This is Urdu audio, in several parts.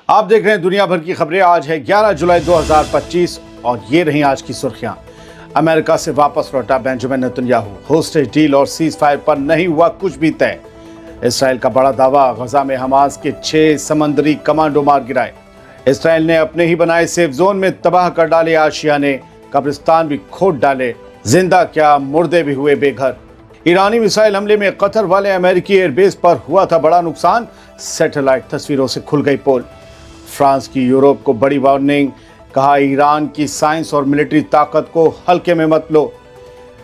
آپ دیکھ رہے ہیں دنیا بھر کی خبریں۔ آج ہے 11 جولائی 2025 اور یہ رہی آج کی سرخیاں۔ امریکہ سے واپس لوٹا Benjamin Netanyahu, hostage deal اور سیز فائر پر نہیں ہوا کچھ بھی طے۔ اسرائیل کا بڑا دعویٰ، غزہ میں حماس کے 6 سمندری کمانڈو مار گرائے۔ اسرائیل نے اپنے ہی بنائے سیف زون میں تباہ کر ڈالے آشیانے، قبرستان بھی کھود ڈالے، زندہ کیا مردے بھی ہوئے بے گھر۔ ایرانی میزائل حملے میں قطر والے امریکی ایئر بیس پر ہوا تھا بڑا نقصان، سیٹلائٹ تصویروں سے کھل گئی پول۔ فرانس کی یورپ کو بڑی وارننگ، کہا ایران کی سائنس اور ملٹری طاقت کو ہلکے میں مت لو۔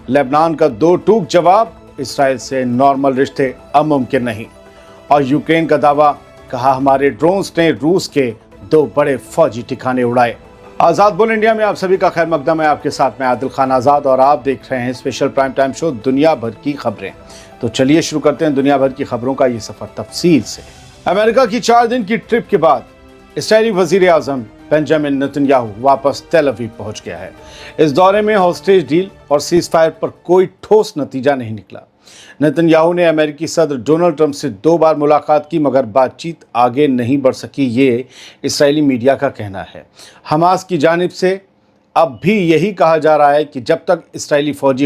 لبنان کا 2 ٹوک جواب، اسرائیل سے نارمل رشتے اب ممکن نہیں۔ اور یوکرین کا دعویٰ، کہا ہمارے ڈرونز نے روس کے 2 بڑے فوجی ٹھکانے اڑائے۔ آزاد بول انڈیا میں آپ سبھی کا خیر مقدم ہے۔ آپ کے ساتھ میں عادل خان آزاد اور آپ دیکھ رہے ہیں اسپیشل پرائم ٹائم شو دنیا بھر کی خبریں۔ تو چلیے شروع کرتے ہیں دنیا بھر کی خبروں کا یہ سفر تفصیل سے۔ امریکہ کی 4 دن کی ٹرپ کے بعد اسرائیلی وزیر اعظم بنجامن نیتن یاہو واپس تیل اویو پہنچ گیا ہے۔ اس دورے میں ہوسٹیج ڈیل اور سیز فائر پر کوئی ٹھوس نتیجہ نہیں نکلا۔ نیتن یاہو نے امریکی صدر ڈونلڈ ٹرمپ سے 2 بار ملاقات کی مگر بات چیت آگے نہیں بڑھ سکی، یہ اسرائیلی میڈیا کا کہنا ہے۔ حماس کی جانب سے اب بھی یہی کہا جا رہا ہے کہ جب تک اسرائیلی فوج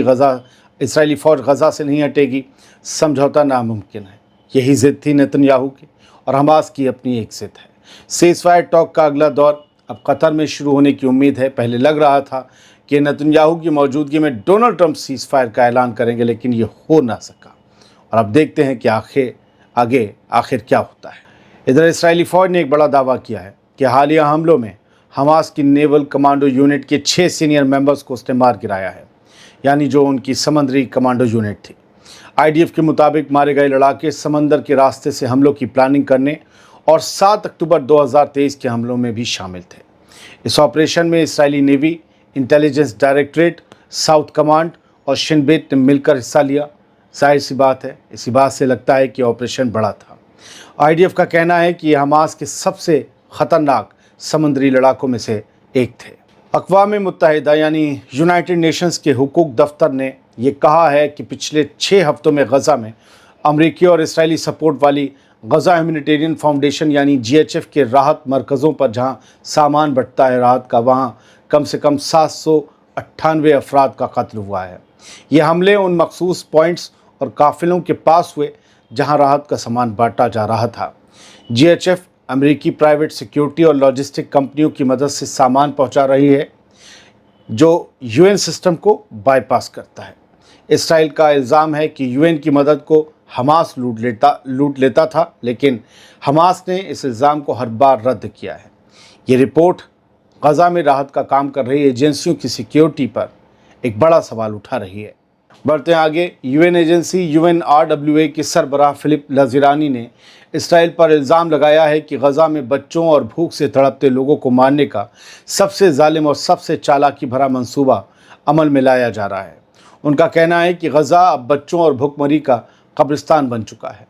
غزہ سے نہیں ہٹے گی، سمجھوتہ ناممکن ہے۔ یہی ضد تھی نیتن یاہو کی اور حماس کی اپنی ایک ضد ہے۔ سیز فائر ٹاک کا اگلا دور اب قطر میں شروع ہونے کی امید ہے۔ پہلے لگ رہا تھا کہ نیتن یاہو کی موجودگی میں ڈونلڈ ٹرمپ سیز فائر کا اعلان کریں گے، لیکن یہ ہو نہ سکا۔ اور اب دیکھتے ہیں کہ آخر کیا ہوتا ہے۔ ادھر اسرائیلی فوج نے ایک بڑا دعویٰ کیا ہے کہ حالیہ حملوں میں حماس کی نیول کمانڈو یونٹ کے 6 سینئر ممبرز کو اس نے مار گرایا ہے، یعنی جو ان کی سمندری کمانڈو یونٹ تھی۔ IDF کے مطابق مارے گئے لڑاکے سمندر کے راستے سے حملوں کی پلاننگ کرنے اور 7 اکتوبر 2023 کے حملوں میں بھی شامل تھے۔ اس آپریشن میں اسرائیلی navy, intelligence directorate, south command اور شن بیٹ نے مل کر حصہ لیا۔ ظاہر سی بات ہے، اسی بات سے لگتا ہے کہ آپریشن بڑا تھا۔ IDF کا کہنا ہے کہ یہ حماس کے سب سے خطرناک سمندری لڑاکوں میں سے ایک تھے۔ اقوام متحدہ یعنی یونائٹڈ نیشنز کے حقوق دفتر نے یہ کہا ہے کہ پچھلے 6 ہفتوں میں غزہ میں امریکی اور اسرائیلی سپورٹ والی غزہ ہیومینیٹیرین فاؤنڈیشن یعنی GHF کے راحت مرکزوں پر جہاں سامان بٹتا ہے راحت کا، وہاں کم سے کم 798 افراد کا قتل ہوا ہے۔ یہ حملے ان مخصوص پوائنٹس اور قافلوں کے پاس ہوئے جہاں راحت کا سامان بانٹا جا رہا تھا۔ GHF امریکی پرائیویٹ سیکیورٹی اور لاجسٹک کمپنیوں کی مدد سے سامان پہنچا رہی ہے جو UN سسٹم کو بائی پاس کرتا ہے۔ اسرائیل کا الزام ہے کہ UN کی مدد کو حماس لوٹ لیتا تھا، لیکن حماس نے اس الزام کو ہر بار رد کیا ہے۔ یہ رپورٹ غزہ میں راحت کا کام کر رہی ایجنسیوں کی سیکیورٹی پر ایک بڑا سوال اٹھا رہی ہے۔ بڑھتے ہیں آگے۔ UN ایجنسی UNRWA کے سربراہ فلپ لازرانی نے اسرائیل پر الزام لگایا ہے کہ غزہ میں بچوں اور بھوک سے تڑپتے لوگوں کو مارنے کا سب سے ظالم اور سب سے چالاکی بھرا منصوبہ عمل میں لایا جا رہا ہے۔ ان کا کہنا ہے کہ غزہ اب بچوں اور بھوک مری کا قبرستان بن چکا ہے۔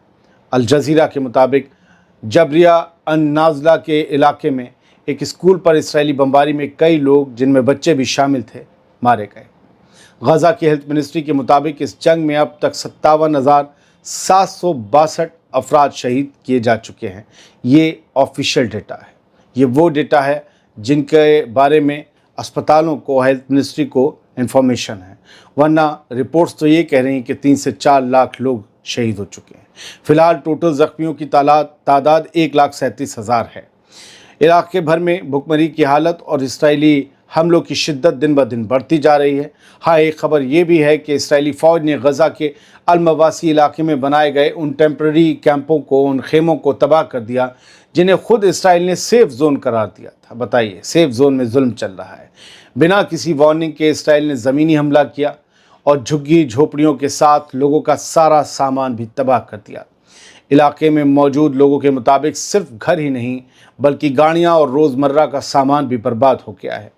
الجزیرہ کے مطابق جبریہ النازلہ کے علاقے میں ایک اسکول پر اسرائیلی بمباری میں کئی لوگ، جن میں بچے بھی شامل تھے، مارے گئے۔ غزہ کی ہیلتھ منسٹری کے مطابق اس جنگ میں اب تک 57,762 افراد شہید کیے جا چکے ہیں۔ یہ آفیشیل ڈیٹا ہے، یہ وہ ڈیٹا ہے جن کے بارے میں اسپتالوں کو، ہیلتھ منسٹری کو انفارمیشن ہے، ورنہ رپورٹس تو یہ کہہ رہی ہیں کہ 3 سے 4 لاکھ لوگ شہید ہو چکے ہیں۔ فی الحال ٹوٹل زخمیوں کی تعداد 1,37,000 ہے۔ علاقے بھر میں بھوکمری کی حالت اور اسرائیلی حملوں کی شدت دن بہ دن بڑھتی جا رہی ہے۔ ہاں، ایک خبر یہ بھی ہے کہ اسرائیلی فوج نے غزہ کے المواسی علاقے میں بنائے گئے ان ٹیمپرری کیمپوں کو، ان خیموں کو تباہ کر دیا جنہیں خود اسرائیل نے سیف زون قرار دیا تھا۔ بتائیے، سیف زون میں ظلم چل رہا ہے۔ بنا کسی وارننگ کے اسرائیل نے زمینی حملہ کیا اور جھگی جھوپڑیوں کے ساتھ لوگوں کا سارا سامان بھی تباہ کر دیا۔ علاقے میں موجود لوگوں کے مطابق صرف گھر ہی نہیں بلکہ گاڑیاں اور روزمرہ کا سامان بھی برباد ہو گیا ہے۔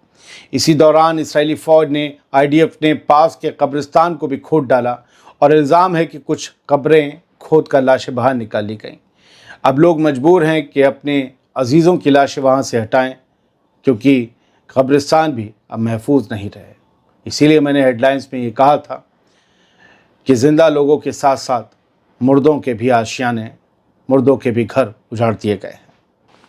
اسی دوران اسرائیلی فوج نے IDF نے پاس کے قبرستان کو بھی کھود ڈالا اور الزام ہے کہ کچھ قبریں کھود کر لاشیں باہر نکالی گئیں۔ اب لوگ مجبور ہیں کہ اپنے عزیزوں کی لاشیں وہاں سے ہٹائیں کیونکہ قبرستان بھی اب محفوظ نہیں رہے۔ اسی لیے میں نے ہیڈ لائنز میں یہ کہا تھا کہ زندہ لوگوں کے ساتھ ساتھ مردوں کے بھی آشیانے، مردوں کے بھی گھر اجاڑ دیے گئے ہیں۔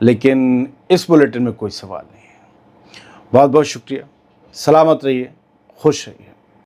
لیکن اس بلیٹن میں کوئی سوال نہیں ہے۔ بہت بہت شکریہ، سلامت رہیے، خوش رہیے۔